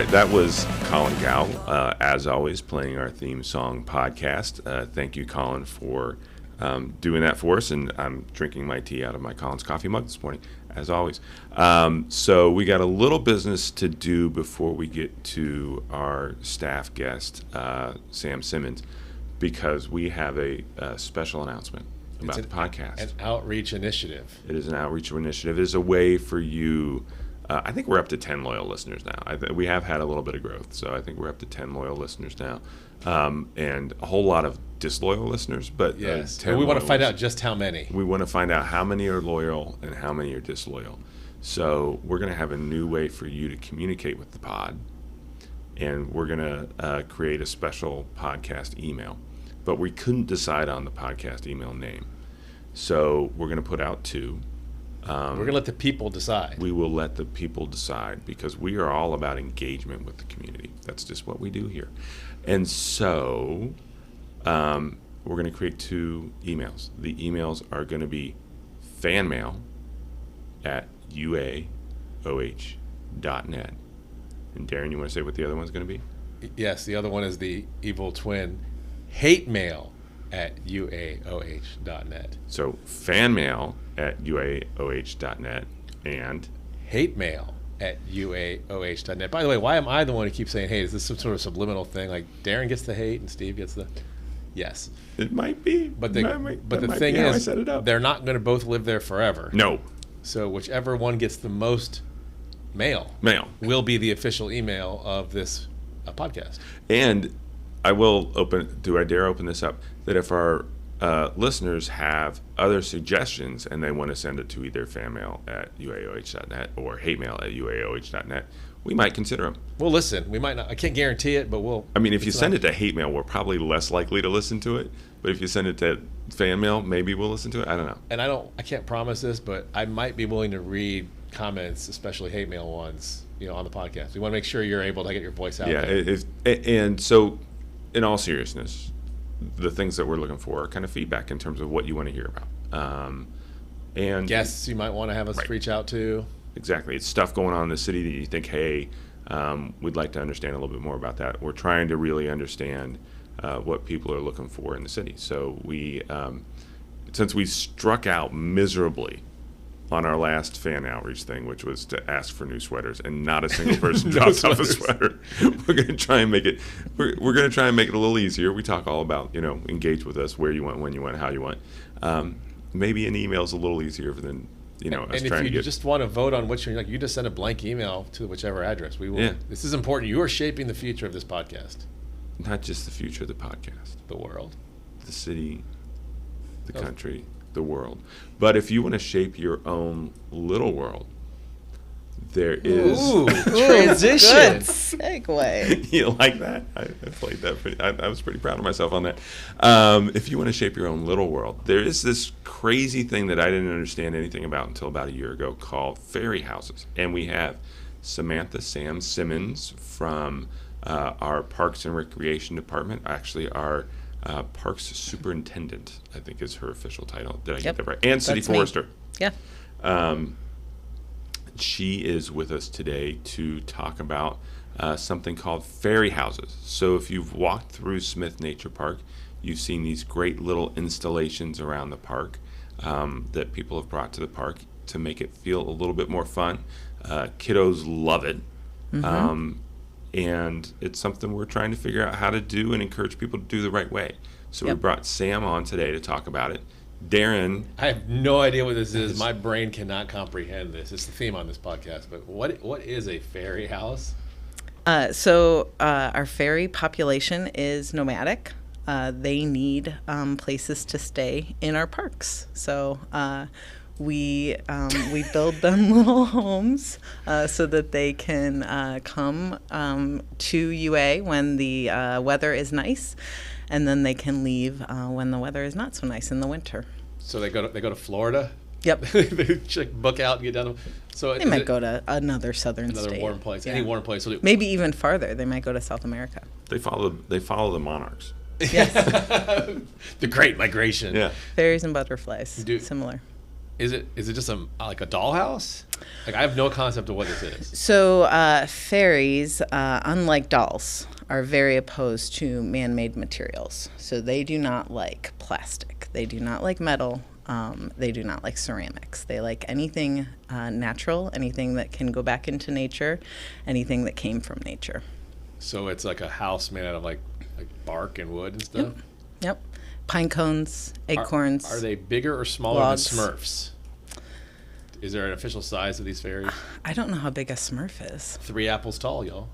right, that was Colin Gow, as always, playing our theme song podcast. Thank you, Colin, for doing that for us. And I'm drinking my tea out of my Colin's coffee mug this morning, as always. So we got a little business to do before we get to our staff guest, Sam Simmons, because we have a special announcement about the podcast. An outreach initiative. It is an outreach initiative. It is a way for you. I think we're up to 10 loyal listeners now. We have had a little bit of growth, so I think we're up to 10 loyal listeners now, and a whole lot of disloyal listeners. But yes, we want to find out just how many. We want to find out how many are loyal and how many are disloyal. So we're going to have a new way for you to communicate with the pod, and we're going to create a special podcast email. But we couldn't decide on the podcast email name, so we're going to put out two. We're going to let the people decide. We will let the people decide because we are all about engagement with the community. That's just what we do here. And so we're going to create two emails. The emails are going to be fanmail@uaoh.net. And Darren, you want to say what the other one's going to be? Yes, the other one is the evil twin, hatemail@uaoh.net. So fanmail@uaoh.net and hatemail@uaoh.net. By the way, why am I the one who keeps saying hate? Is this some sort of subliminal thing? Like Darren gets the hate and Steve gets the... Yes. It might be. But the thing is, they're not going to both live there forever. No. So whichever one gets the most mail will be the official email of this podcast. And I will do I dare open this up, that if our listeners have other suggestions and they want to send it to either fanmail@uaoh.net or hatemail@uaoh.net, we might consider them. We'll listen. We might not. I can't guarantee it, but we'll. I mean, if you send it to hate mail, we're probably less likely to listen to it. But if you send it to fan mail, maybe we'll listen to it. I don't know. And I can't promise this, but I might be willing to read comments, especially hate mail ones, on the podcast. We want to make sure you're able to get your voice out there. And so, in all seriousness, the things that we're looking for are kind of feedback in terms of what you want to hear about. And guests you might want to have us reach out to. Exactly. It's stuff going on in the city that you think, hey, we'd like to understand a little bit more about that. We're trying to really understand what people are looking for in the city. So since we struck out miserably on our last fan outreach thing, which was to ask for new sweaters, and not a single person dropped off a sweater. We're going to try and make it. We're going to try and make it a little easier. We talk all about engage with us, where you want, when you want, how you want. Maybe an email is a little easier than us trying to get. And if you just want to vote on which you just send a blank email to whichever address. We will. Yeah. This is important. You are shaping the future of this podcast. Not just the future of the podcast. The world. The city. The country. The world. But if you want to shape your own little world, there is... Ooh, transition. Good segue. You like that? I played that I was pretty proud of myself on that. If you want to shape your own little world, there is this crazy thing that I didn't understand anything about until about a year ago called fairy houses. And we have Sam Simmons from our Parks and Recreation Department, actually our Parks Superintendent, I think is her official title. Did I get that right? And City Forester. Yeah. She is with us today to talk about something called fairy houses. So if you've walked through Smith Nature Park, you've seen these great little installations around the park that people have brought to the park to make it feel a little bit more fun. Kiddos love it. Mm-hmm. And it's something we're trying to figure out how to do and encourage people to do the right way. So we brought Sam on today to talk about it. Darren. I have no idea what this is. My brain cannot comprehend this. It's the theme on this podcast. But what is a fairy house? So our fairy population is nomadic. They need places to stay in our parks. So we build them little homes so that they can come to UA when the weather is nice, and then they can leave when the weather is not so nice in the winter. So they go to Florida. Yep. They book out and get down. So they might go to another southern state. Another warm place. Yeah. Any warm place. Maybe even farther. They might go to South America. They follow the monarchs. Yes. The Great Migration. Yeah. Fairies and butterflies. Similar. Is it just like a dollhouse? Like, I have no concept of what this is. So fairies, unlike dolls, are very opposed to man-made materials. So they do not like plastic. They do not like metal. They do not like ceramics. They like anything natural, anything that can go back into nature, anything that came from nature. So it's like a house made out of like bark and wood and stuff? Yep. Pine cones, acorns. Are they bigger or smaller logs. than Smurfs? Is there an official size of these fairies? I don't know how big a Smurf is. 3 apples tall, y'all.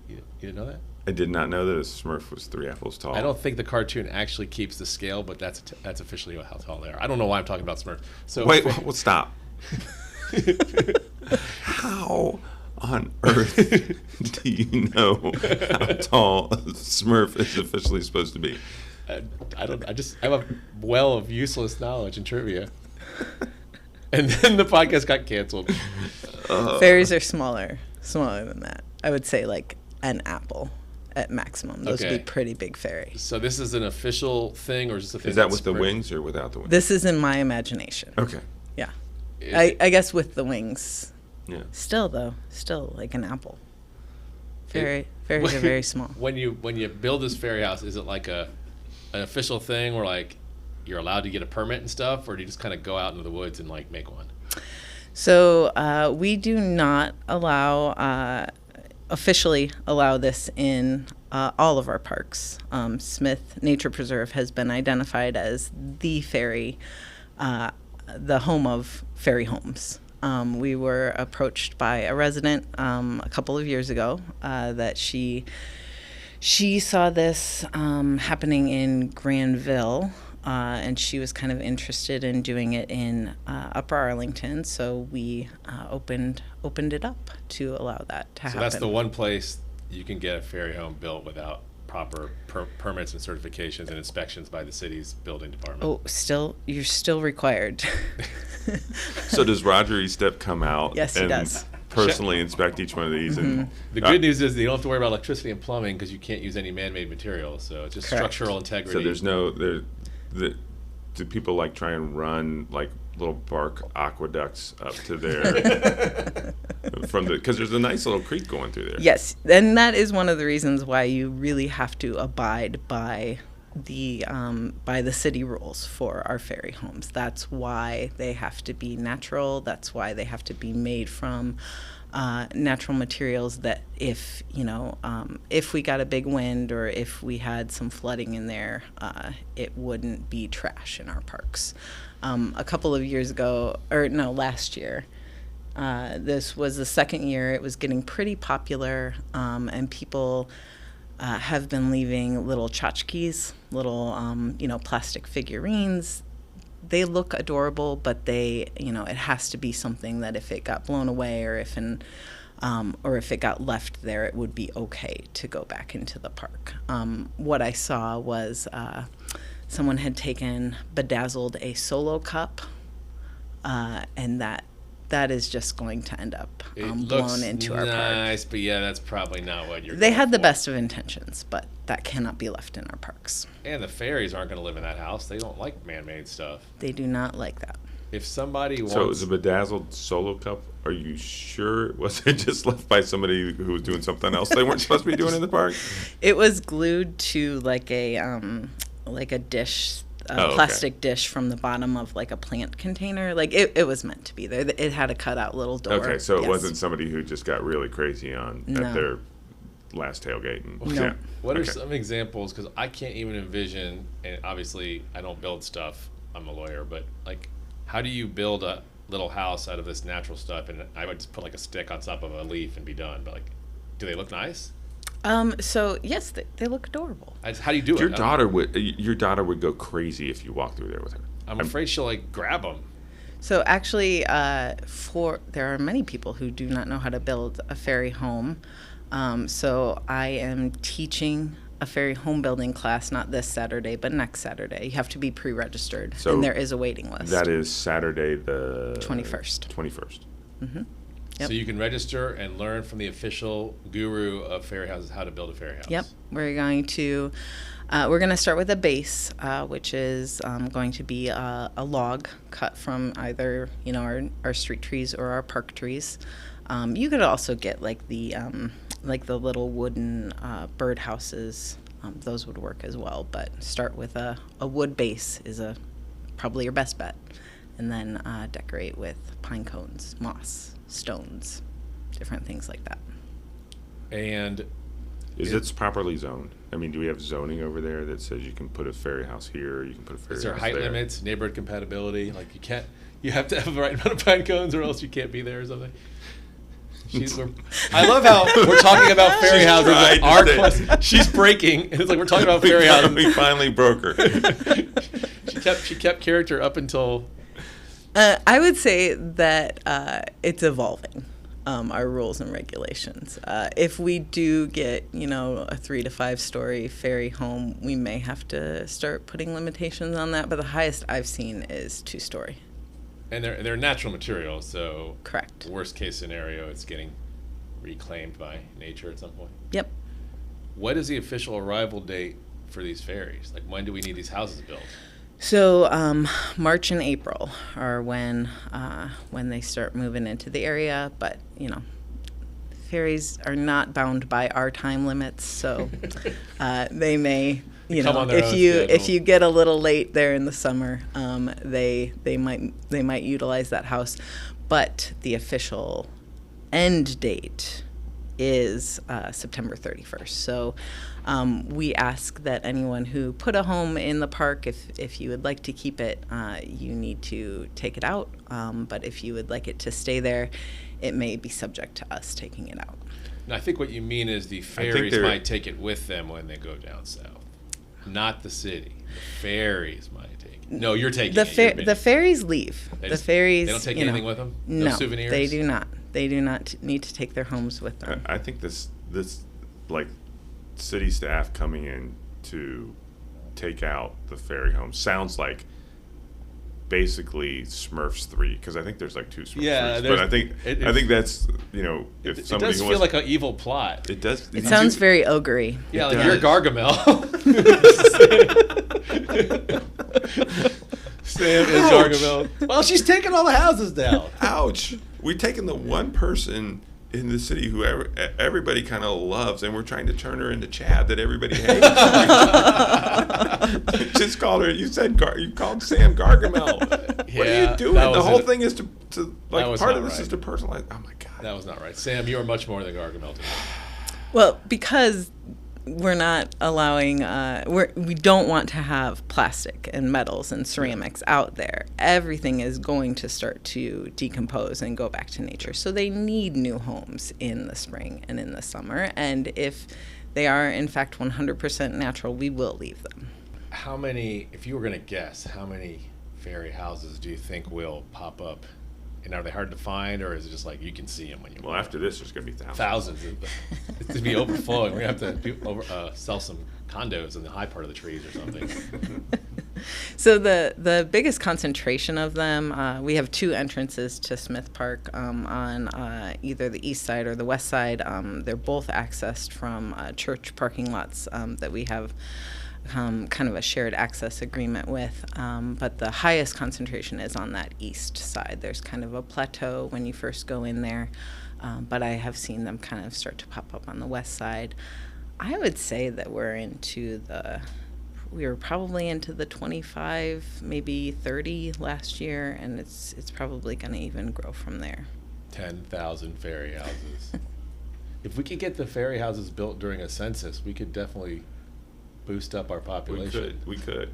You didn't know that? I did not know that a Smurf was 3 apples tall. I don't think the cartoon actually keeps the scale, but that's officially how tall they are. I don't know why I'm talking about Smurfs. So Wait, well, stop. How on earth do you know how tall a Smurf is officially supposed to be? I have a well of useless knowledge and trivia. And then the podcast got canceled. Fairies are smaller than that. I would say like an apple at maximum. Those would be pretty big fairies. So this is an official thing, or is this a thing? Is that with the wings or without the wings? This is in my imagination. Okay. Yeah. I guess with the wings. Yeah. Still like an apple. Fairies are very small. When you build this fairy house, is it like an official thing where like you're allowed to get a permit and stuff, or do you just kind of go out into the woods and like make one? So we do not officially allow this in all of our parks. Smith Nature Preserve has been identified as the home of fairy homes. We were approached by a resident a couple of years ago that she saw this happening in Granville, and she was kind of interested in doing it in Upper Arlington. So we opened it up to allow that to happen. So that's the one place you can get a fairy home built without proper permits and certifications and inspections by the city's building department. Oh, you're still required. So does Roger Estep come out Yes, he and does. personally inspect each one of these? Mm-hmm. And The good news is you don't have to worry about electricity and plumbing because you can't use any man-made materials. So it's just Correct. structural integrity. so there's no do people like try and run like little bark aqueducts up to their because there's a nice little creek going through there. Yes, and that is one of the reasons why you really have to abide by the city rules for our fairy homes. That's why they have to be natural. That's why they have to be made from natural materials. That if we got a big wind or if we had some flooding in there, it wouldn't be trash in our parks. A couple of years ago, last year. This was the second year. It was getting pretty popular, and people have been leaving little tchotchkes, little plastic figurines. They look adorable, but it has to be something that if it got blown away or if it got left there, it would be okay to go back into the park. What I saw was someone had bedazzled a Solo cup, and that is just going to end up blown into our park. Nice, but yeah, that's probably not what you're. They going had the for. best of intentions, but that cannot be left in our parks. And the fairies aren't going to live in that house. They don't like man-made stuff. They do not like that. If somebody wants, So it was a bedazzled Solo cup. Are you sure? Was it just left by somebody who was doing something else they weren't supposed to be doing in the park? It was glued to like a dish. Plastic dish from the bottom of like a plant container. Like it was meant to be there. It had a cutout little door. Okay, so it Yes. wasn't somebody who just got really crazy at their last tailgate. And, No. yeah. What are Okay. some examples? Because I can't even envision, and obviously I don't build stuff. I'm a lawyer, but like, how do you build a little house out of this natural stuff? And I would just put like a stick on top of a leaf and be done. But like, do they look nice? So yes, they look adorable. How do you do Your it? daughter would go crazy if you walked through there with her. I'm afraid she'll like grab them. So actually, there are many people who do not know how to build a fairy home. So I am teaching a fairy home building class, not this Saturday, but next Saturday. You have to be pre-registered, So and there is a waiting list. That is Saturday the 21st. 21st. Mm-hmm. Yep. So you can register and learn from the official guru of fairy houses how to build a fairy house. Yep. We're going to start with a base, which is going to be a log cut from either, our street trees or our park trees. You could also get like the little wooden bird houses. Those would work as well, but start with a wood base is probably your best bet, and then decorate with pine cones, moss, stones, different things like that. And is it properly zoned? I mean, do we have zoning over there that says you can put a fairy house here, or you can put a fairy house there? Is there height limits, neighborhood compatibility? Like you have to have the right amount of pine cones, or else you can't be there or something. I love how we're talking about fairy houses. She's breaking, and it's like we're talking about fairy houses. We finally broke her. She kept character up until. I would say that it's evolving, our rules and regulations. If we do get, a 3 to 5 story fairy home, we may have to start putting limitations on that. But the highest I've seen is 2-story. And they're natural materials, so correct. Worst case scenario, it's getting reclaimed by nature at some point. Yep. What is the official arrival date for these fairies? Like, when do we need these houses built? So March and April are when they start moving into the area, but fairies are not bound by our time limits, so they may. If you get a little late there in the summer, they might utilize that house, but the official end date is September 31st. So we ask that anyone who put a home in the park, if you would like to keep it, you need to take it out. But if you would like it to stay there, it may be subject to us taking it out. Now, I think what you mean is the fairies might take it with them when they go down south. Not the city. The fairies might take it. No, you're taking it. The fairies leave. They don't take anything with them? No souvenirs? They do not. They do not need to take their homes with them. I think this like city staff coming in to take out the fairy home sounds like basically Smurfs 3, because I think there's like 2 Smurfs. Yeah, but I think that's if somebody it does feel like an evil plot. It does. It sounds very ogre-y. Yeah, like you're Gargamel. Sam is Gargamel. Well, she's taking all the houses down. Ouch! We've taken the one person in the city who everybody kind of loves, and we're trying to turn her into Chad that everybody hates. Just called her. You called Sam Gargamel. Yeah, what are you doing? The whole thing is to part of this is to personalize. Oh my God, that was not right. Sam, you are much more than Gargamel to me. Well, because we're not allowing, we don't want to have plastic and metals and ceramics out there. Everything is going to start to decompose and go back to nature. So they need new homes in the spring and in the summer. And if they are, in fact, 100% natural, we will leave them. How many, if you were going to guess, how many fairy houses do you think will pop up? And are they hard to find, or is it just like you can see them when you? Well, after this, there's going to be thousands. Thousands. It's going to be overflowing. We're going to have to sell some condos in the high part of the trees or something. So the biggest concentration of them, we have 2 entrances to Smith Park on either the east side or the west side. They're both accessed from church parking lots that we have kind of a shared access agreement with, but the highest concentration is on that east side. There's kind of a plateau when you first go in there, but I have seen them kind of start to pop up on the west side. I would say that we were probably into the 25, maybe 30 last year, and it's probably going to even grow from there. 10,000 fairy houses. If we could get the fairy houses built during a census, we could definitely boost up our population. We could.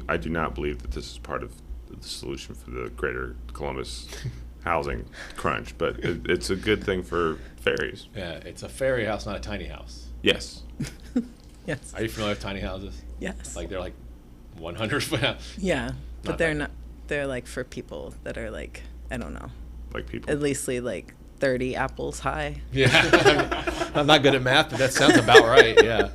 I do not believe that this is part of the solution for the greater Columbus housing crunch, but it's a good thing for fairies. Yeah, it's a fairy house, not a tiny house. Yes. Yes. Are you familiar with tiny houses? Yes. Like they're like 100 foot house. Yeah, but they're not. They're like for people that are like, I don't know. Like people. At least like 30 apples high. Yeah. I'm not good at math, but that sounds about right. Yeah.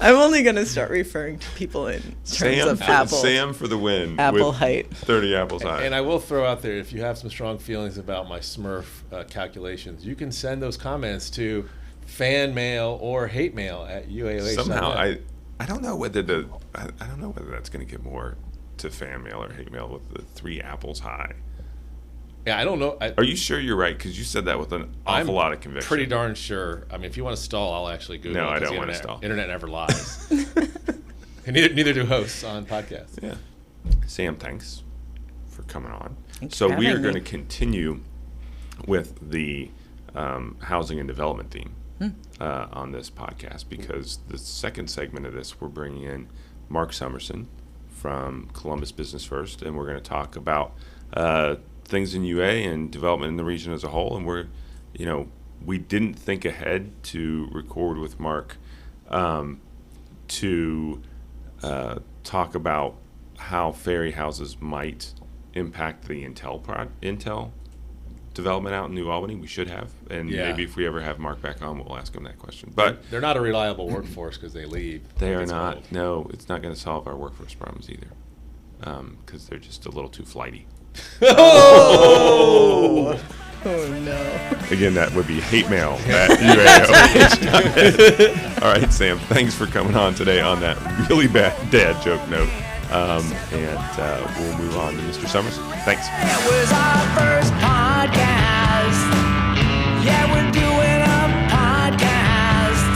I'm only going to start referring to people in terms of apples. Sam for the win. Apple with height. 30 apples high. And I will throw out there, if you have some strong feelings about my Smurf calculations, you can send those comments to fan mail or hate mail at UAOH. Somehow, I don't know whether I don't know whether that's going to get more to fan mail or hate mail with the 3 apples high. Yeah, I don't know. Are you sure you're right? Because you said that with an awful lot of conviction. Pretty darn sure. I mean, if you want to stall, I'll actually Google it. No, I 'cause don't the want to internet- stall. Internet never lies. And neither do hosts on podcasts. Yeah. Sam, thanks for coming on. Thanks So for we are having going to me. continue with the housing and development theme on this podcast, because the second segment of this, we're bringing in Mark Somerson from Columbus Business First, and we're going to talk about things in UA and development in the region as a whole. And we didn't think ahead to record with Mark to talk about how ferry houses might impact the Intel development out in New Albany. We should have, and Yeah. maybe if we ever have Mark back on, we'll ask him that question. But They're not a reliable workforce because they leave. they when are it's not. cold. No, it's not going to solve our workforce problems either, because they're just a little too flighty. Oh no. Again, that would be hate mail at UAO. All right, Sam, thanks for coming on today on that really bad dad joke note. And we'll move on to Mr. Somerson. Thanks. It was our first podcast. Yeah, we're doing a podcast.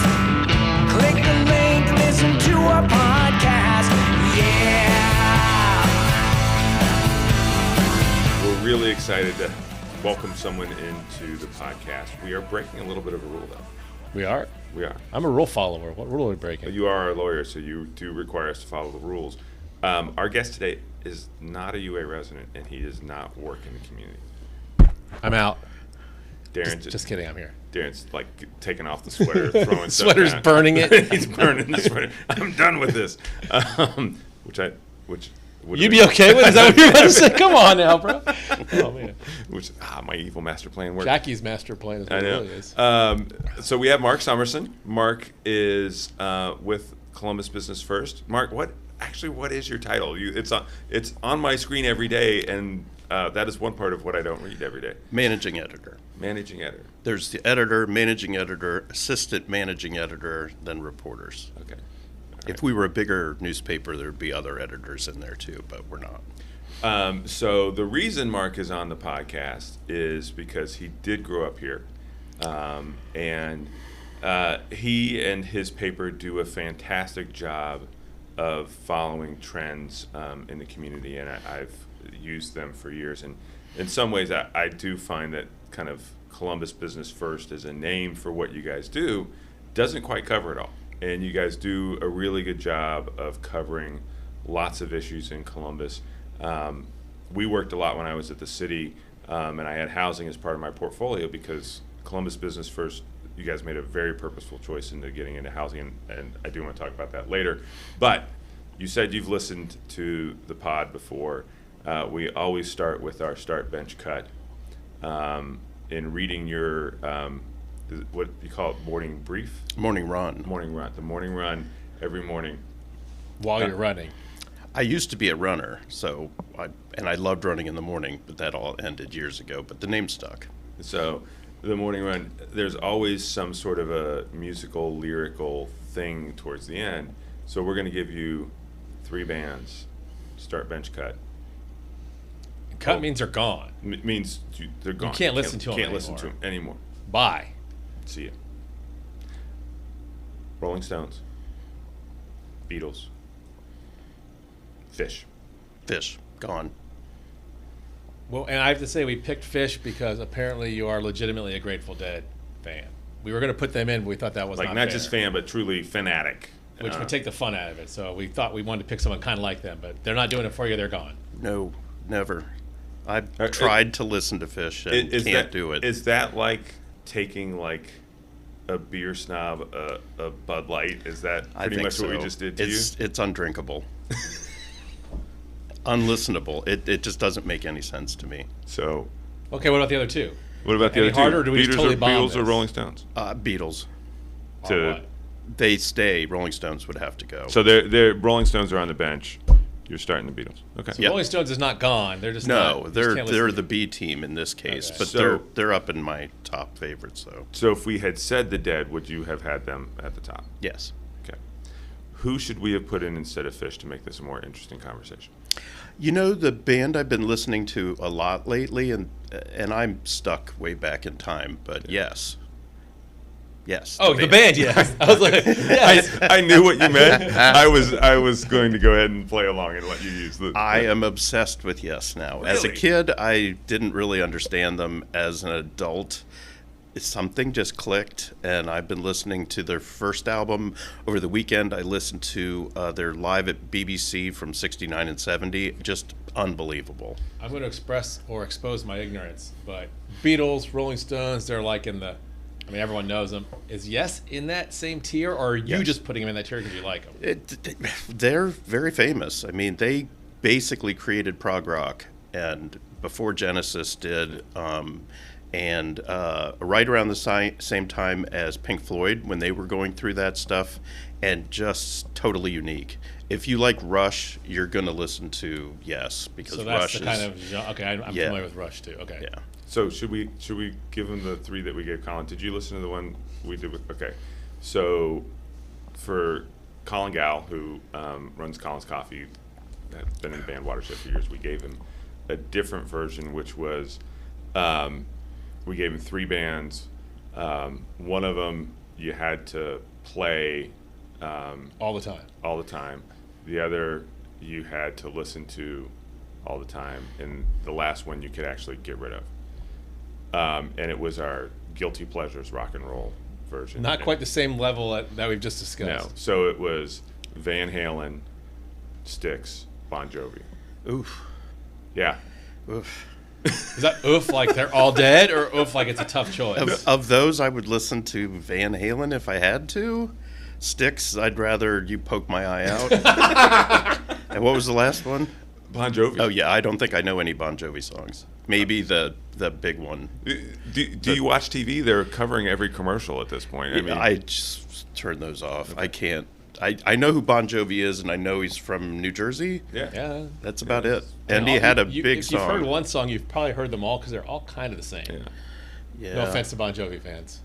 Click the link, listen to our podcast. Yeah. We're really excited to welcome someone into the podcast. We are breaking a little bit of a rule, though. We are? We are. I'm a rule follower. What rule are we breaking? You are a lawyer, so you do require us to follow the rules. Our guest today is not a UA resident, and he does not work in the community. I'm out. Darren's Just kidding, I'm here. Darren's like taking off the sweater, throwing stuff Sweater's down. burning it. He's burning the sweater. I'm done with this. Which would You'd be okay with it? Is that what you're about to say? Come on now, bro. Oh, man. My evil master plan worked. Jackie's master plan is what I it know. really is. So we have Mark Somerson. Mark is with Columbus Business First. Mark, what is your title? It's on my screen every day, and that is one part of what I don't read every day. Managing editor. Managing editor. There's the editor, managing editor, assistant managing editor, then reporters. Okay. If we were a bigger newspaper, there'd be other editors in there too, but we're not. So the reason Mark is on the podcast is because he did grow up here, and he and his paper do a fantastic job of following trends in the community, and I've used them for years. And in some ways, I do find that kind of Columbus Business First as a name for what you guys do doesn't quite cover it all. And you guys do a really good job of covering lots of issues in Columbus. We worked a lot when I was at the city, and I had housing as part of my portfolio because Columbus Business First, you guys made a very purposeful choice into getting into housing, and I do want to talk about that later. But you said you've listened to the pod before. We always start with our start bench cut. In reading your, what you call it, morning brief? Morning run. Morning run. The morning run every morning. While you're running. I used to be a runner, and I loved running in the morning, but that all ended years ago, but the name stuck. So the morning run, there's always some sort of a musical, lyrical thing towards the end. So we're going to give you 3 bands, start bench cut. Cut means they're gone. Means they're gone. can't listen to 'em Can't listen to anymore. them anymore. Bye. See ya. Rolling Stones. Beatles. Fish. Fish, gone. Well, and I have to say, we picked Fish because apparently you are legitimately a Grateful Dead fan. We were going to put them in, but we thought that was Like not not fair, just fan, but truly fanatic. which would take the fun out of it. So we thought we wanted to pick someone kind of like them, but they're not doing it for you. They're gone. No, never. I've Are- tried to listen to Fish and can't do it. Is that like taking like a beer snob, a Bud Light? Is that I pretty think much what we so. just did to you? It's undrinkable. Unlistenable. It just doesn't make any sense to me. So Okay, what about the other two? what about the Any other two? harder, or do we just Beatles totally or bomb Beatles or this? Rolling Stones? Beatles. Or To what? They stay. Rolling Stones would have to go. So they're Rolling Stones are on the bench. You're starting the Beatles. Okay. So Rolling Stones is not gone. They're just no, not, you just they're can't listen to the B team in this case, Okay. but So- they're up in my top favorites though. So if we had said the Dead, would you have had them at the top? Yes. Okay. Who should we have put in instead of Fish to make this a more interesting conversation? You know, the band I've been listening to a lot lately, and I'm stuck way back in time, but yes. Yes. Oh, the band, yes. I was like, yes. I knew what you meant. I was going to go ahead and play along and let you use the. I am obsessed with Yes now. As a Really? kid, I didn't really understand them. As an adult, something just clicked, and I've been listening to their first album. Over the weekend, I listened to their live at BBC from 69 and 70. Just unbelievable. I'm going to express or expose my ignorance, but Beatles, Rolling Stones, they're like in the, I mean, everyone knows them. Is Yes in that same tier, or are you Yes. just putting them in that tier because you like them? They're very famous. I mean, they basically created prog rock, and before Genesis did, and right around the same time as Pink Floyd when they were going through that stuff, and just totally unique. If you like Rush, you're going to listen to Yes, because So that's Rush the is kind of genre. Okay, I'm Yeah. familiar with Rush too. Okay. yeah. So should we give him the 3 that we gave Colin? Did you listen to the one we did with? Okay. So for Colin Gal, who runs Colin's Coffee, has been in the band Watershed for years, we gave him a different version, which was we gave him 3 bands. One of them you had to play All the time. all the time. The other you had to listen to all the time, and the last one you could actually get rid of. And it was our Guilty Pleasures rock and roll version. Not quite the same level that we've just No. discussed. So it was Van Halen, Styx, Bon Jovi. Oof. Yeah. Oof. Is that oof like they're all dead, or oof like it's a tough choice? Of those, I would listen to Van Halen if I had to. Styx, I'd rather you poke my eye out. And what was the last one? Bon Jovi. Oh yeah, I don't think I know any Bon Jovi songs. Maybe the big one. Do you watch TV? They're covering every commercial at this point. I mean, I just turn those off. I can't. I know who Bon Jovi is, and I know he's from New Jersey. yeah. Yeah. That's about it. And And he all- had a you- big if song. you've heard one song, you've probably heard them all because they're all kind of the same. Yeah. Yeah. No offense to Bon Jovi fans.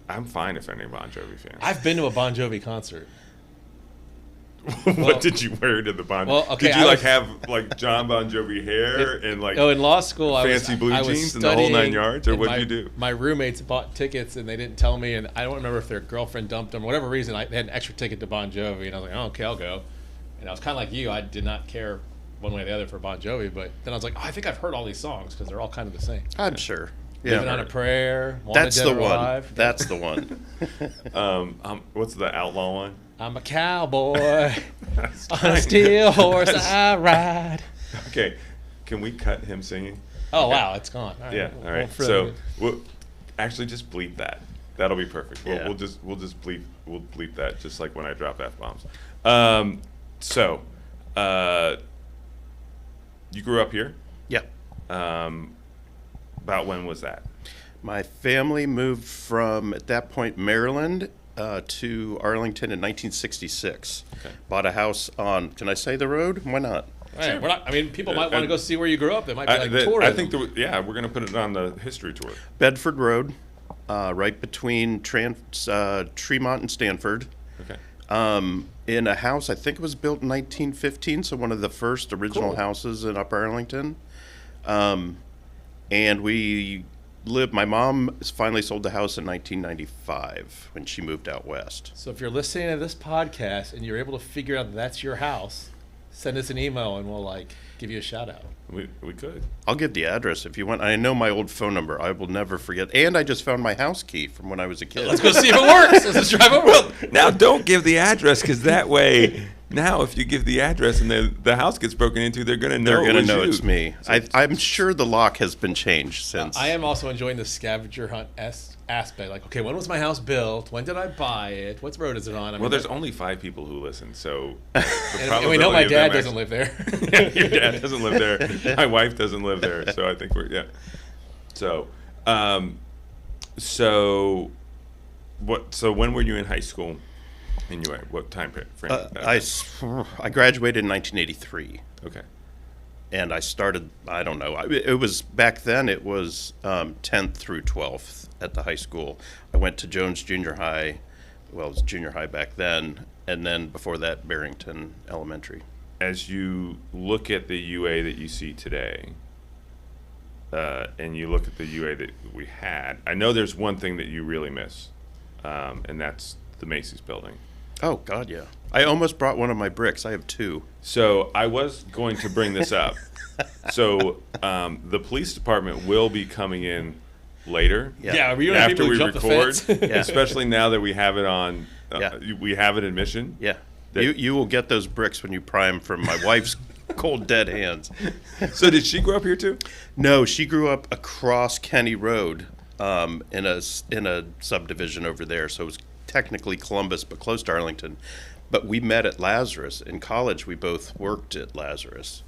I'm fine if any Bon Jovi fans. I've been to a Bon Jovi concert. What well- did you wear to the Bon? Well, okay, did you I like was- have like John Bon Jovi hair and like? Oh, in law school, fancy blue I was jeans and the whole 9 studying, yards, or and what'd you do? My roommates bought tickets and they didn't tell me, and I don't remember if their girlfriend dumped them. Whatever reason, they had an extra ticket to Bon Jovi, and I was like, oh, okay, I'll go. And I was kind of like you. I did not care one way or the other for Bon Jovi, but then I was like, oh, I think I've heard all these songs because they're all kind of the same. I'm sure. Living on Yeah. a Prayer, Wanted That's Dead the or one. Alive. That's the one. What's the outlaw one? I'm a cowboy on a steel horse I ride. Okay, can we cut him singing? Oh wow, it's gone. All right, Yeah. we'll- All right. we'll fill So it in. we'll actually just bleep that. That'll be perfect. We'll, Yeah. we'll just bleep that, just like when I drop F-bombs. So you grew up here. Yeah. About when was that? My family moved from, at that point, Maryland to Arlington in 1966. Okay. Bought a house on, can I say the road? Why not? Right, we're not, I mean, people might want to and- go see where you grew up. They might be like I tourism. think we're gonna put it on the history tour. Bedford Road, right between Tremont and Stanford. Okay. In a house, I think it was built in 1915, so one of the first original Cool. houses in Upper Arlington. And we lived, my mom finally sold the house in 1995 when she moved out west. So if you're listening to this podcast and you're able to figure out that that's your house, send us an email and we'll like give you a shout out. We could. I'll give the address if you want. I know my old phone number. I will never forget. And I just found my house key from when I was a kid. Let's go see if it works. Let's just drive over. Now don't give the address, because that way, now if you give the address and the house gets broken into, they're gonna know. They're it gonna was know you. it's me. I'm sure the lock has been changed since. I am also enjoying the scavenger hunt aspect. Like, okay, when was my house built? When did I buy it? What road is it on? I mean, Well, there's only 5 people who listen, so and we know my dad doesn't live there. Your dad doesn't live there. My wife doesn't live there, so I think we're. So So when were you in high school in UA? What time frame? I graduated in 1983. Okay. And I started, I don't know, it was back then, it was 10th through 12th at the high school. I went to Jones Junior High, well, it was junior high back then, and then before that, Barrington Elementary. As you look at the UA that you see today, and you look at the UA that we had, I know there's one thing that you really miss, and that's the Macy's building. Oh, God, yeah. I almost brought one of my bricks. I have two. So I was going to bring this up. So the police department will be coming in later. Yeah, we don't have after people we who jump the record, fence. especially now that we have it on. We have it in mission. Yeah. That- You will get those bricks when you pry them from my wife's cold, dead hands. So did she grow up here too? No, she grew up across Kenny Road in a subdivision over there. So it was technically Columbus, but close to Arlington. But we met at Lazarus. In college, we both worked at Lazarus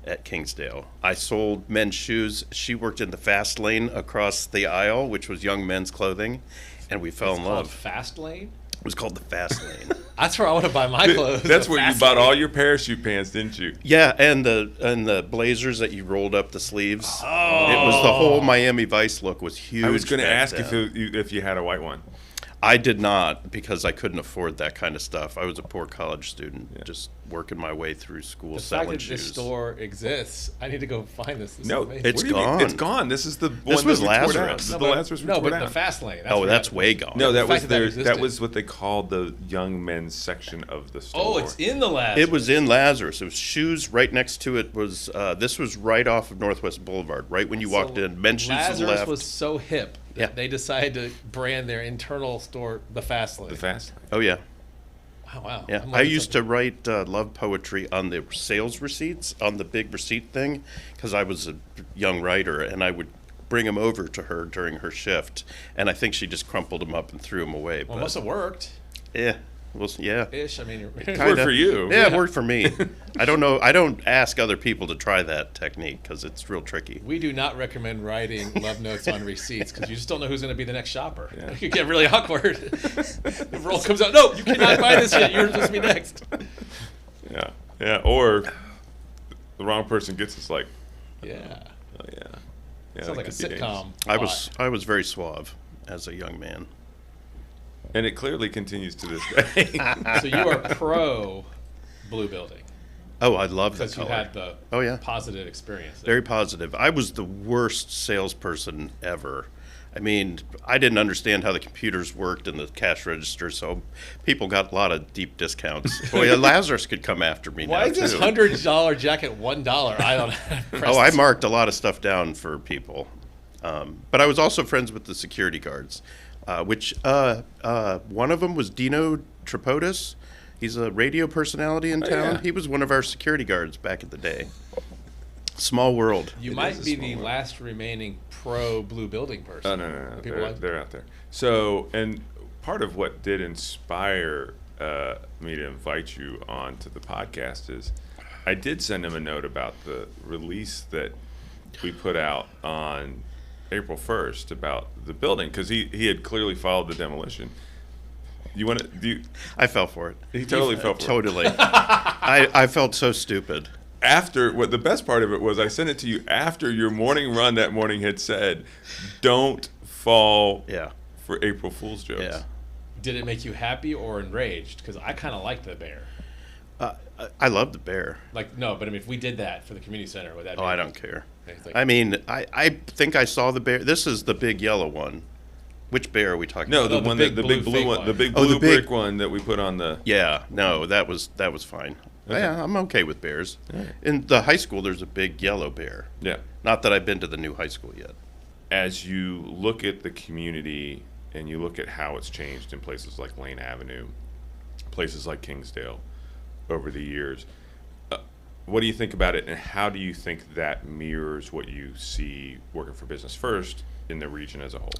at Kingsdale. I sold men's shoes. She worked in the Fastlane across the aisle, which was young men's clothing, and we fell in love. Fastlane? It was called the Fastlane. That's where I want to buy my clothes. That's where you bought Fastlane. all your parachute pants, didn't you? Yeah, and the blazers that you rolled up the sleeves. Oh. It was the whole Miami Vice look was huge. I was going to back ask then. if you had a white one. I did not, because I couldn't afford that kind of stuff. I was a poor college student, just working my way through school The fact selling that shoes. this store exists, I need to go find this. This is No, amazing. it's what do you mean? gone. It's gone. This is the one This was that we tore down. Lazarus. This is No, the but- Lazarus we no, tore but down. the Fastlane. Oh, that's way gone. No, The that was fact that their. existed. That was what they called the young men's section of the store. Oh, it's in the Lazarus. It was in Lazarus. It was shoes. Right next to it was, this was right off of Northwest Boulevard, right when you walked in. Men's shoes to the Lazarus left. was so hip that Yeah. they decided to brand their internal store the Fastlane. the Fastlane. Oh, yeah. Wow. Yeah, I used to write love poetry on the sales receipts, on the big receipt thing, because I was a young writer, and I would bring them over to her during her shift, and I think she just crumpled them up and threw them away. Well, it But must have worked. yeah, well, yeah, Ish. I mean, It Kinda. worked for you. yeah, it worked for me. I don't know. I don't ask other people to try that technique because it's real tricky. we do not recommend writing love notes on receipts because you just don't know who's going to be the next shopper. It could get really awkward. The roll comes out. No, you cannot buy this yet. You're supposed to be next. Yeah. Yeah. Or the wrong person gets us like, Yeah. oh yeah. Yeah. Sounds that like a could be dangerous. sitcom. I was very suave as a young man. And it clearly continues to this day. So you are pro blue building Oh, I love that because you color. had the Oh, yeah. positive experience. Very positive. I was the worst salesperson ever. I mean, I didn't understand how the computers worked and the cash register, so people got a lot of deep discounts. Boy, Lazarus could come after me Why now, is this too. $100 jacket $1? I don't know. Oh, I marked a lot of stuff down for people. But I was also friends with the security guards, which one of them was Dino Tripodis. He's a radio personality in town. yeah. He was one of our security guards back in the day. Small world. You It might is a be small the world. last remaining pro blue building person. Oh, no. People They're, like they're out there. So, and part of what did inspire me to invite you on to the podcast is I did send him a note about the release that we put out on April 1st about the building because he had clearly followed the demolition. You want to do? I fell for it. He totally fell for it. Totally. I felt so stupid. After what the best part of it was, I sent it to you after your morning run that morning had said, "Don't fall Yeah. for April Fool's jokes." Yeah. Did it make you happy or enraged? Because I kind of like the bear. I love the bear. Like, no, but I mean, if we did that for the community center, would that be... Oh, I don't care. It's like- I mean, I think I saw the bear. This is the big yellow one. Which bear are we talking No, about? the the one big that the big blue blue fake one, one. the big Oh, the blue big- brick one that we put on the. Yeah, no, that was fine. Okay. Yeah, I'm okay with bears. Alright. In the high school, there's a big yellow bear. Yeah. Not that I've been to the new high school yet. As you look at the community and you look at how it's changed in places like Lane Avenue, places like Kingsdale, over the years, what do you think about it, and how do you think that mirrors what you see working for Business First in the region as a whole?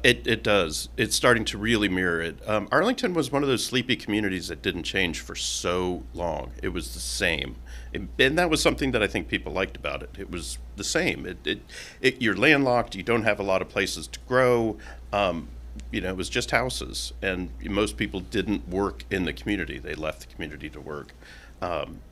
It does. It's starting to really mirror it. Arlington was one of those sleepy communities that didn't change for so long. It was the same. And that was something that I think people liked about it. It was the same. You're landlocked. You don't have a lot of places to grow. it was just houses, and most people didn't work in the community. They left the community to work.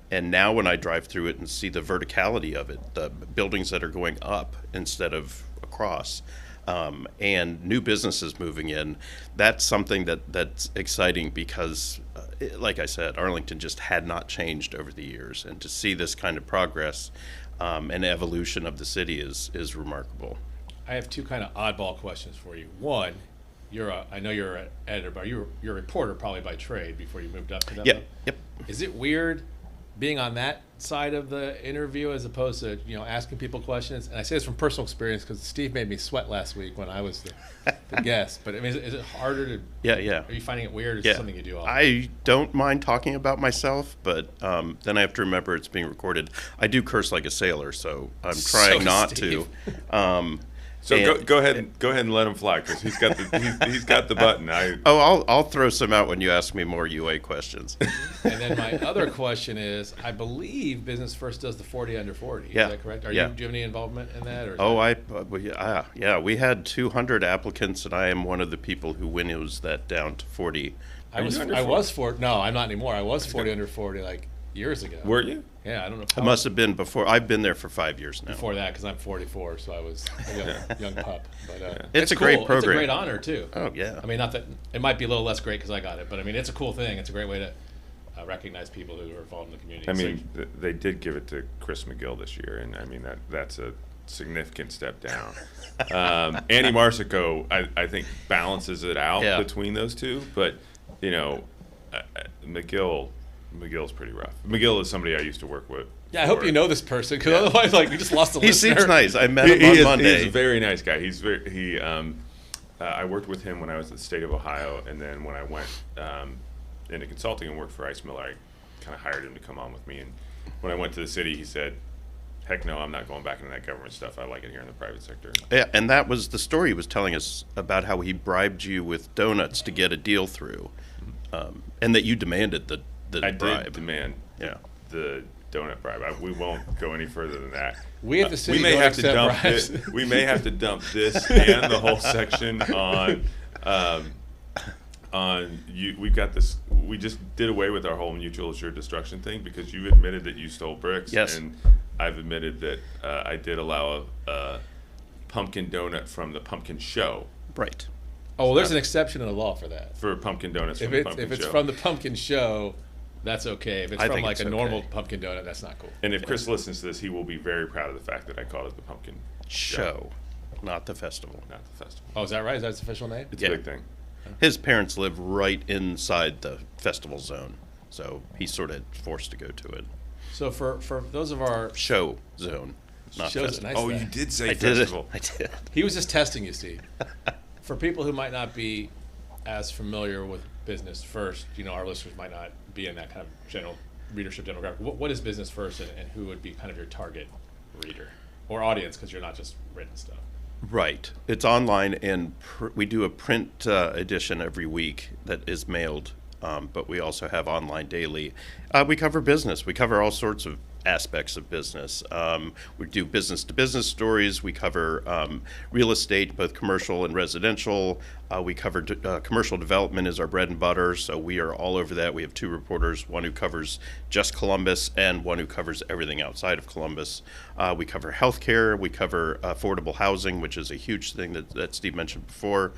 And now when I drive through it and see the verticality of it, the buildings that are going up instead of across, and new businesses moving in, that's something that's exciting because, like I said, Arlington just had not changed over the years. And to see this kind of progress and evolution of the city is remarkable. I have two kind of oddball questions for you. One, I know you're an editor, but you're a reporter probably by trade before you moved up to that. Yep. Yep. Is it weird being on that side of the interview as opposed to asking people questions? And I say this from personal experience because Steve made me sweat last week when I was the guest. But I mean, is it harder to? Yeah. Are you finding it weird? Or is it something you do often? I don't mind talking about myself, but then I have to remember it's being recorded. I do curse like a sailor, so I'm trying not Steve. to. So go ahead and let him fly because he's got the button. I'll throw some out when you ask me more UA questions. And then my other question is, I believe Business First does the 40 under 40. Yeah. Is that correct? Do you have any involvement in that? Or We had 200 applicants, and I am one of the people who winnows that down to 40. I was 40. No, I'm not anymore. I was 40 under 40 like years ago. Were you? Yeah, I don't know. It must have been before. I've been there for 5 years now. Before that, because I'm 44, so I was a young pup. But It's a cool. great program. It's a great honor too. Oh yeah. I mean, not that it might be a little less great because I got it, but I mean, it's a cool thing. It's a great way to recognize people who are involved in the community. I mean, they did give it to Chris McGill this year, and I mean that's a significant step down. Andy Marsico, I think, balances it out between those two, but McGill's pretty rough. McGill is somebody I used to work with. Yeah, I hope you know this person because otherwise, we just lost a He listener. seems nice. I met him on Monday. He's a very nice guy. I worked with him when I was at the state of Ohio, and then when I went into consulting and worked for Ice Miller, I kind of hired him to come on with me. And when I went to the city, he said, "Heck no, I'm not going back into that government stuff. I like it here in the private sector." Yeah, and that was the story he was telling us about how he bribed you with donuts to get a deal through, and that you demanded the bribe. I did demand Yeah. the donut bribe. We won't go any further than that. We at the city we may don't have to accept dump bribes. it. We may have to dump this and the whole section on you. We've got this. We just did away with our whole mutual assured destruction thing because you admitted that you stole bricks, Yes. and I've admitted that I did allow a pumpkin donut from the pumpkin show. Right. Oh, well, there's an exception in the law for that. For pumpkin donuts from If the it's pumpkin if it's show. from the pumpkin show, that's okay. If it's I from think like it's a normal okay. pumpkin donut, that's not cool. And if Chris listens to this, he will be very proud of the fact that I called it the pumpkin Show, not the festival. not the festival. Oh, is that right? Is that its official name? It's Yeah. a big thing. His parents live right inside the festival zone, so he's sort of forced to go to it. So for those of our Show zone, not shows, festival. nice Oh, that. you did say I did it. festival. I did. He was just testing you, Steve. For people who might not be as familiar with Business First, our listeners might not be in that kind of general readership demographic. What is Business First, and who would be kind of your target reader or audience? Because you're not just written stuff. Right. It's online, and we do a print edition every week that is mailed, but we also have online daily. We cover business. We cover all sorts of aspects of business. We do business-to-business stories. We cover real estate, both commercial and residential. We cover commercial development is our bread and butter, so we are all over that. We have two reporters, one who covers just Columbus and one who covers everything outside of Columbus. We cover healthcare. We cover affordable housing, which is a huge thing that Steve mentioned before.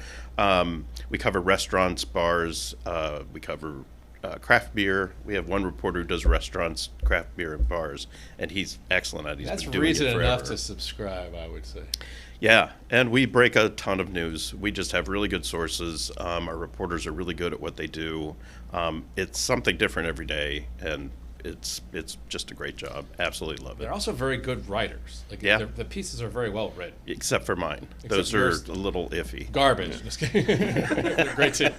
We cover restaurants, bars. We cover craft beer. We have one reporter who does restaurants, craft beer, and bars, and he's excellent at it. He's That's been doing reason it enough forever. to subscribe, I would say. Yeah, and we break a ton of news. We just have really good sources. Our reporters are really good at what they do. It's something different every day, and it's just a great job. Absolutely love it. They're also very good writers. Yeah. The pieces are very well written. Except for mine. Except Those are yours. a little iffy. Garbage. Just kidding. Great too.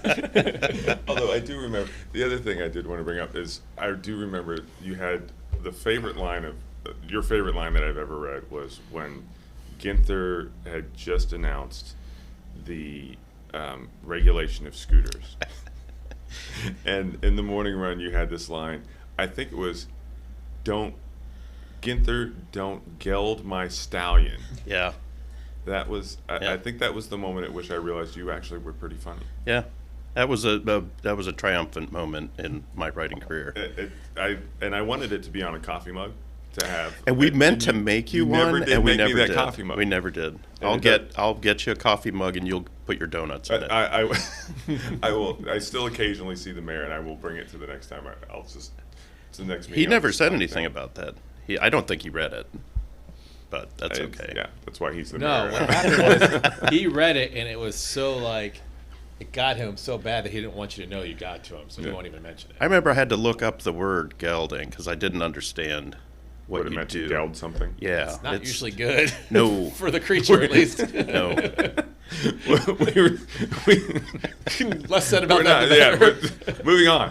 Although I do remember, the other thing I did want to bring up is I do remember you had your favorite line that I've ever read was when Ginther had just announced the regulation of scooters. And in the morning run, you had this line. I think it was, Ginther, don't geld my stallion. Yeah. That was, Yeah. I think that was the moment at which I realized you actually were pretty funny. Yeah, that was a triumphant moment in my writing career. I wanted it to be on a coffee mug to have. And we meant to you- make you never one, did and we make me never that did. coffee mug. We never did. And I'll get you a coffee mug, and you'll put your donuts in it. I will. I still occasionally see the mayor, and I will bring it to the next time. I'll just. It's the next meeting. He I'll never just said stop anything there. about that. I don't think he read it, but that's okay. Yeah, that's why he's the No, mayor. what happened was he read it and it was so like it got him so bad that he didn't want you to know you got to him, so he Yeah. won't even mention it. I remember I had to look up the word gelding because I didn't understand what Would it you meant do. to geld something? Yeah, It's not usually good. No. For the creature at least. No. Less said about We're that. not, the yeah, better. we're moving on.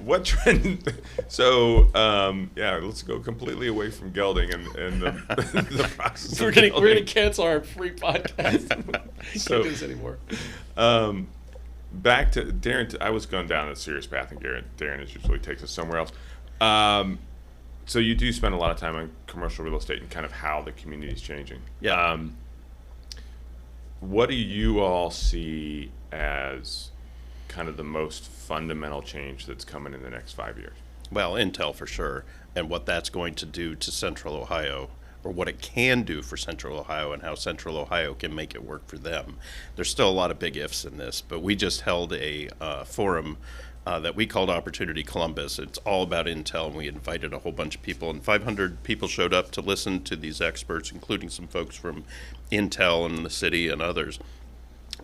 What trend? So, yeah, let's go completely away from gelding and the process. we're of gonna gelding. cancel our free podcast. So- Can't do this anymore. Back to Darren. I was going down a serious path, and Darren is usually takes us somewhere else. So you do spend a lot of time on commercial real estate and kind of how the community is changing. Yeah. What do you all see as kind of the most fundamental change that's coming in the next 5 years? Well, Intel for sure, and what that's going to do to Central Ohio, or what it can do for Central Ohio, and how Central Ohio can make it work for them. There's still a lot of big ifs in this, but we just held a forum that we called Opportunity Columbus. It's all about Intel, and we invited a whole bunch of people, and 500 people showed up to listen to these experts, including some folks from Intel and the city and others.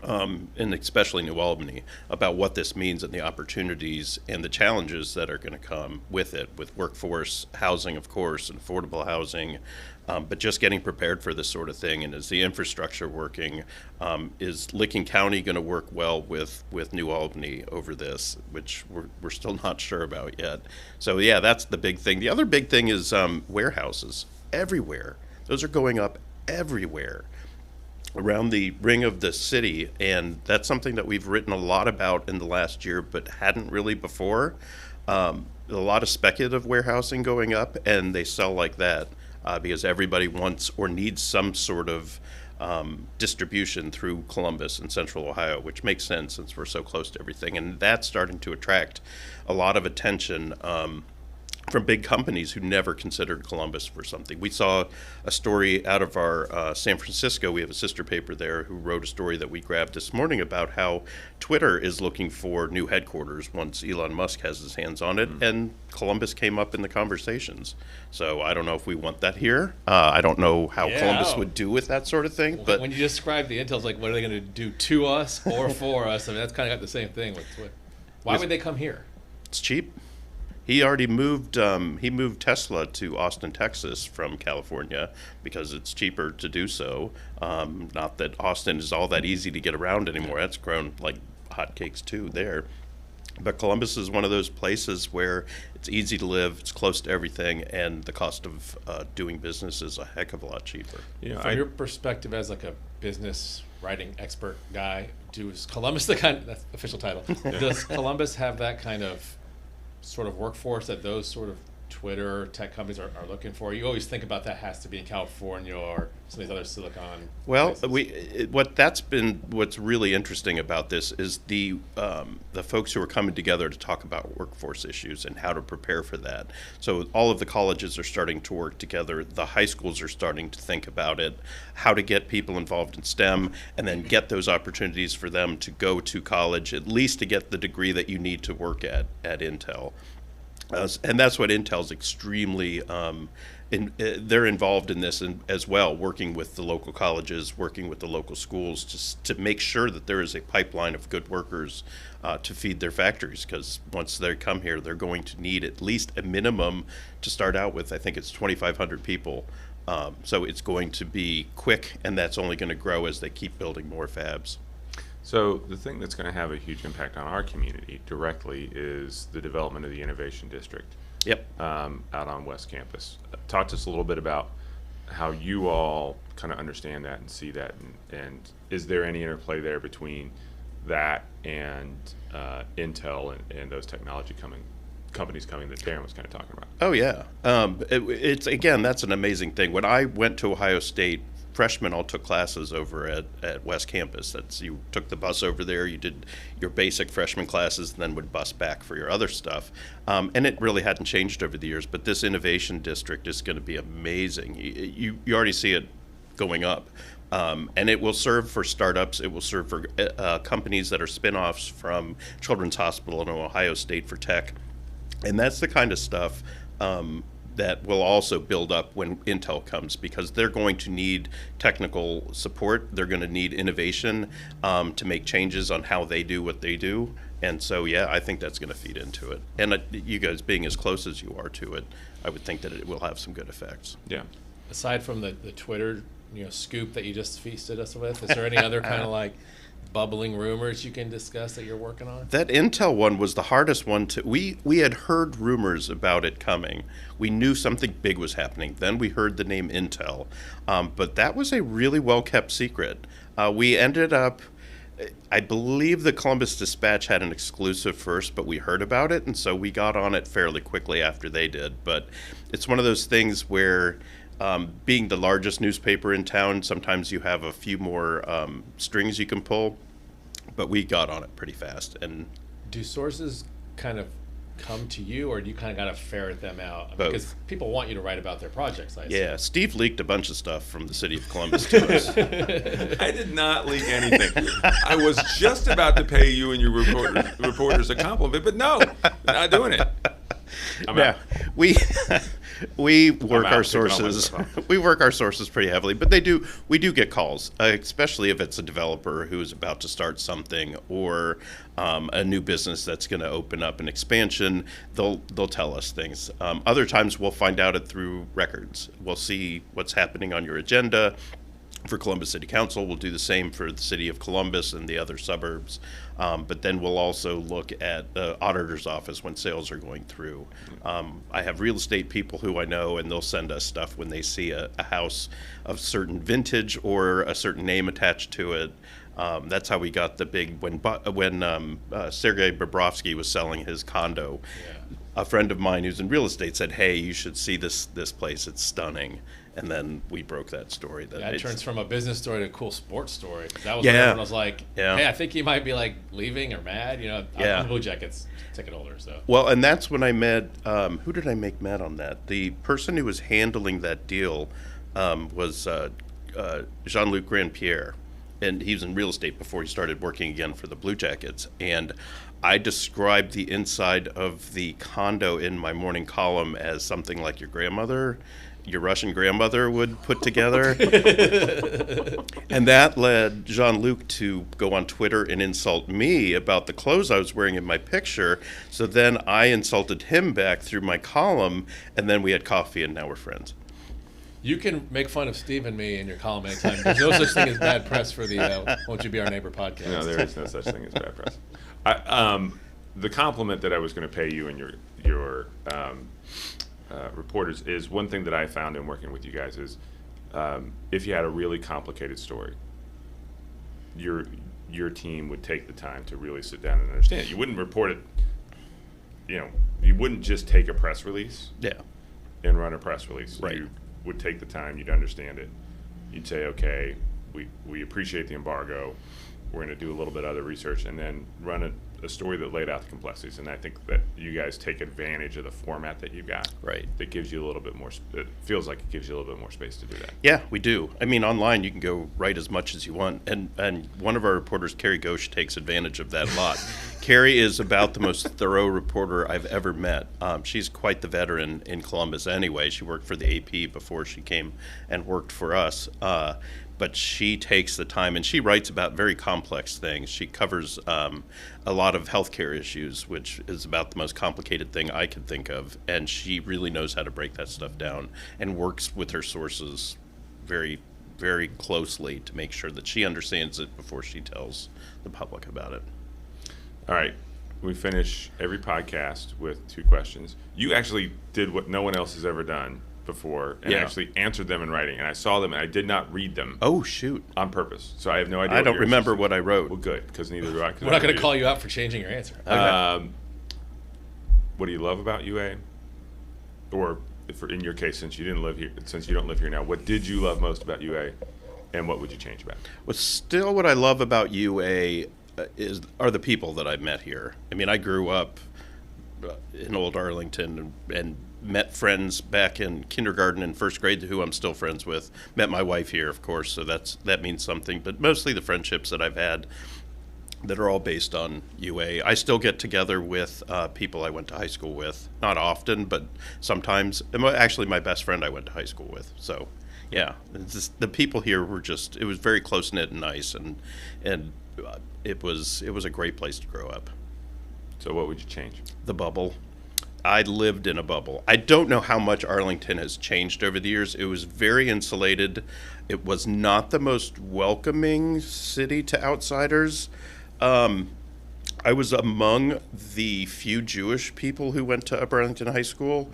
And especially New Albany, about what this means and the opportunities and the challenges that are going to come with it, with workforce, housing, of course, and affordable housing, but just getting prepared for this sort of thing. And is the infrastructure working? Is Licking County going to work well with New Albany over this, which we're still not sure about yet. So, yeah, that's the big thing. The other big thing is warehouses everywhere. Those are going up everywhere around the ring of the city, and that's something that we've written a lot about in the last year but hadn't really before. A lot of speculative warehousing going up, and they sell like that because everybody wants or needs some sort of distribution through Columbus and Central Ohio, which makes sense since we're so close to everything, and that's starting to attract a lot of attention from big companies who never considered Columbus for something. We saw a story out of our San Francisco. We have a sister paper there who wrote a story that we grabbed this morning about how Twitter is looking for new headquarters once Elon Musk has his hands on it, and Columbus came up in the conversations. So I don't know if we want that here. I don't know how Yeah, Columbus oh. would do with that sort of thing, but when you describe the Intel's like, what are they going to do to us or for us? I mean, that's kind of got the same thing with Twitter. Why would they come here? it's cheap. He already moved. He moved Tesla to Austin, Texas, from California because it's cheaper to do so. Not that Austin is all that easy to get around anymore. That's grown like hotcakes too there. But Columbus is one of those places where it's easy to live, it's close to everything, and the cost of doing business is a heck of a lot cheaper. You know, From your perspective as like a business writing expert guy, is Columbus the kind, that's the official title, does Columbus have that kind of sort of workforce that those sort of Twitter tech companies are looking for? You always think about that has to be in California or some of these other Silicon Well, places. what's really interesting about this is the folks who are coming together to talk about workforce issues and how to prepare for that. So all of the colleges are starting to work together. The high schools are starting to think about it, how to get people involved in STEM, and then get those opportunities for them to go to college, at least to get the degree that you need to work at Intel. And that's what Intel's extremely, they're involved in this as well, working with the local colleges, working with the local schools to make sure that there is a pipeline of good workers to feed their factories, because once they come here, they're going to need at least a minimum to start out with. I think it's 2,500 people. So it's going to be quick, and that's only going to grow as they keep building more fabs. So the thing that's going to have a huge impact on our community directly is the development of the Innovation District Yep. out on West Campus. Talk to us a little bit about how you all kind of understand that and see that, and is there any interplay there between that and Intel and those technology coming companies coming that Darren was kind of talking about. Oh yeah, it's again, that's an amazing thing. When I went to Ohio State, freshmen all took classes over at West Campus. You took the bus over there, you did your basic freshman classes, and then would bus back for your other stuff. And it really hadn't changed over the years. But this innovation district is going to be amazing. You already see it going up. And it will serve for startups. It will serve for companies that are spinoffs from Children's Hospital and Ohio State for tech. And that's the kind of stuff that will also build up when Intel comes, because they're going to need technical support. They're going to need innovation to make changes on how they do what they do. And so, yeah, I think that's going to feed into it. And you guys being as close as you are to it, I would think that it will have some good effects. Yeah. Aside from the Twitter scoop that you just feasted us with, is there any other kind of like bubbling rumors you can discuss that you're working on? That Intel one was the hardest one to. We had heard rumors about it coming. We knew something big was happening. Then we heard the name Intel, but that was a really well kept secret. We ended up. I believe the Columbus Dispatch had an exclusive first, but we heard about it, and so we got on it fairly quickly after they did. But it's one of those things where, being the largest newspaper in town, sometimes you have a few more strings you can pull, but we got on it pretty fast. And do sources kind of come to you, or do you kind of got to ferret them out? Both. Because people want you to write about their projects, I assume. yeah, Steve leaked a bunch of stuff from the city of Columbus to us. I did not leak anything. I was just about to pay you and your reporters a compliment, but no, not doing it. I'm out. We work out, our taking all my sources. stuff off. We work our sources pretty heavily, but we do get calls, especially if it's a developer who is about to start something, or a new business that's going to open up an expansion. They'll tell us things. Other times we'll find out it through records. We'll see what's happening on your agenda. For Columbus City Council, we'll do the same for the city of Columbus and the other suburbs. But then we'll also look at the auditor's office when sales are going through. I have real estate people who I know, and they'll send us stuff when they see a house of certain vintage or a certain name attached to it. That's how we got the big, when Sergei Bobrovsky was selling his condo. Yeah. A friend of mine who's in real estate said, "Hey, you should see this place. It's stunning." And then we broke that story. That turns from a business story to a cool sports story. That was Yeah. when everyone was like, Yeah. hey, I think you might be like leaving or mad. I'm a Blue Jackets ticket holder, so. Well, and that's when I met, who did I make mad on that? The person who was handling that deal was Jean-Luc Grandpierre. And he was in real estate before he started working again for the Blue Jackets. And I described the inside of the condo in my morning column as something like your Russian grandmother would put together. And that led Jean-Luc to go on Twitter and insult me about the clothes I was wearing in my picture. So then I insulted him back through my column, and then we had coffee, and now we're friends. You can make fun of Steve and me in your column anytime. There's no such thing as bad press for the Won't You Be Our Neighbor podcast. No, there is no such thing as bad press. The compliment that I was going to pay you and your reporters is one thing that I found in working with you guys is if you had a really complicated story, your team would take the time to really sit down and understand it. You wouldn't report it, you wouldn't just take a press release and run a press release. Right. You would take the time, you'd understand it. You'd say, okay, we appreciate the embargo. We're going to do a little bit of other research and then run a story that laid out the complexities. And I think that you guys take advantage of the format that you've got. Right. That gives you a little bit more, it feels like it gives you a little bit more space to do that. Yeah, we do. I mean, online you can go write as much as you want. And one of our reporters, Carrie Ghosh, takes advantage of that a lot. Carrie is about the most thorough reporter I've ever met. She's quite the veteran in Columbus anyway. She worked for the AP before she came and worked for us. But she takes the time, and she writes about very complex things. She covers a lot of healthcare issues, which is about the most complicated thing I could think of. And she really knows how to break that stuff down and works with her sources very, very closely to make sure that she understands it before she tells the public about it. All right. We finish every podcast with 2 questions. You actually did what no one else has ever done before and actually answered them in writing, and I saw them and I did not read them. Oh shoot! On purpose, so I have no idea. I don't remember what I wrote. Well, good, because neither do I. We're not going to call you out for changing your answer. what do you love about UA? Or if in your case, since you don't live here now, what did you love most about UA, and what would you change about it? Well, still, what I love about UA are the people that I've met here. I mean, I grew up in Old Arlington and met friends back in kindergarten and first grade who I'm still friends with. Met my wife here, of course, so that means something. But mostly the friendships that I've had that are all based on UA. I still get together with people I went to high school with. Not often, but sometimes. And actually, my best friend I went to high school with. So, yeah, the people here were it was very close-knit and nice, and it was a great place to grow up. So what would you change? The bubble. I lived in a bubble. I don't know how much Arlington has changed over the years. It was very insulated. It was not the most welcoming city to outsiders. I was among the few Jewish people who went to Upper Arlington High School.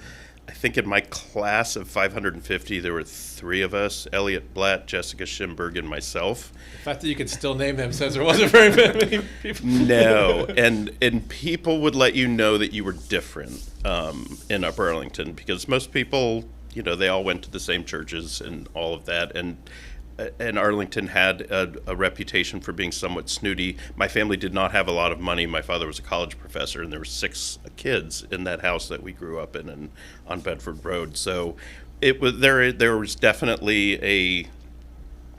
I think in my class of 550, there were 3 of us, Elliot Blatt, Jessica Schimberg, and myself. The fact that you could still name them says there wasn't very many people. No, and people would let you know that you were different in Upper Arlington, because most people, they all went to the same churches and all of that, and Arlington had a reputation for being somewhat snooty. My family did not have a lot of money. My father was a college professor, and there were 6 kids in that house that we grew up in on Bedford Road. So it was there was definitely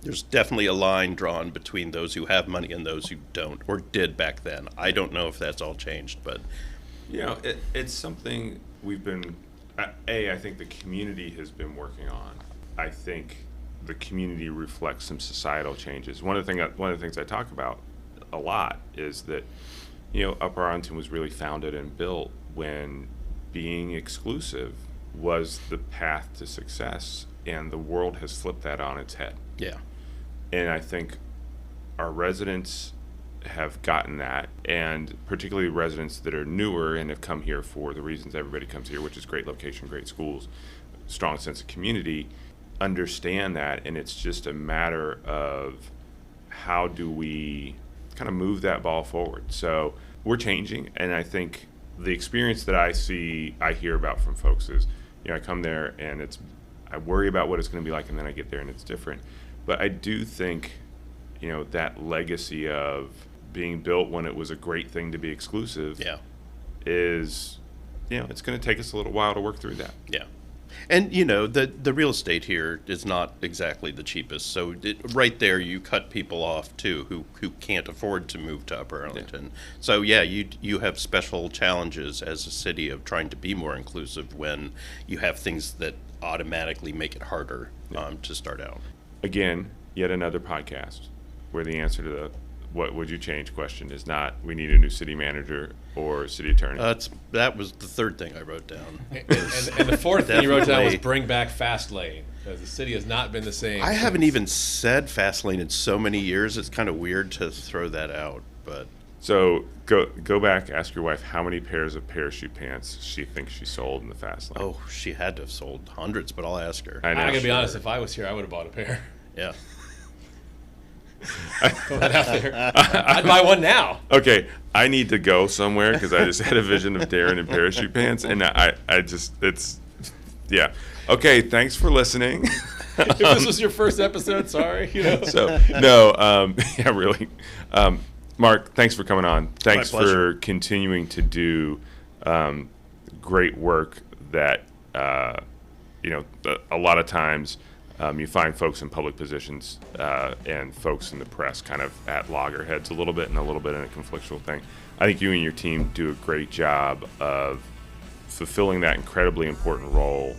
there's definitely a line drawn between those who have money and those who don't, or did back then. I don't know if that's all changed, but it's something we've been. I think the community has been working on. I think the community reflects some societal changes. One of the things I talk about a lot is that, Upper Arlington was really founded and built when being exclusive was the path to success, and the world has flipped that on its head. Yeah. And I think our residents have gotten that, and particularly residents that are newer and have come here for the reasons everybody comes here, which is great location, great schools, strong sense of community, understand that, and it's just a matter of how do we kind of move that ball forward. So we're changing, and I think the experience that I hear about from folks is, I come there and I worry about what it's going to be like, and then I get there and it's different. But I do think, that legacy of being built when it was a great thing to be exclusive is, it's going to take us a little while to work through that. Yeah. And, the real estate here is not exactly the cheapest. So right there, you cut people off, too, who can't afford to move to Upper Arlington. Yeah. So, you have special challenges as a city of trying to be more inclusive when you have things that automatically make it harder to start out. Again, yet another podcast where the answer to the what would you change question is not we need a new city manager or city attorney. That was the third thing I wrote down. And the fourth thing you wrote down was bring back Fastlane, because the city has not been the same. I haven't even said Fastlane in so many years. It's kind of weird to throw that out, but. So go back, ask your wife how many pairs of parachute pants she thinks she sold in the Fastlane. Oh, she had to have sold hundreds, but I'll ask her. I'm going to be honest, if I was here, I would have bought a pair. Yeah. Throw that out there. I'd buy one now. Okay, I need to go somewhere because I just had a vision of Darren in parachute pants, and yeah. Okay, thanks for listening. If this was your first episode, sorry. So no, yeah, really. Mark, thanks for coming on. Thanks for continuing to do great work that a lot of times. You find folks in public positions and folks in the press kind of at loggerheads a little bit and a little bit in a conflictual thing. I think you and your team do a great job of fulfilling that incredibly important role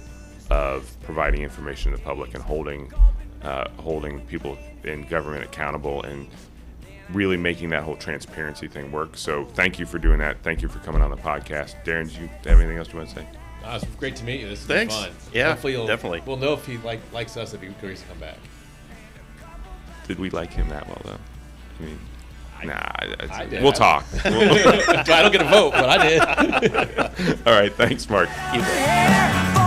of providing information to the public and holding people in government accountable and really making that whole transparency thing work. So thank you for doing that. Thank you for coming on the podcast. Darren, do you have anything else you want to say? It's great to meet you. This has Thanks. been fun. Yeah, hopefully definitely. We'll know if he likes us if he agrees to come back. Did we like him that well, though? I mean, I did. We'll talk. I don't get a vote, but I did. All right. Thanks, Mark. You bet.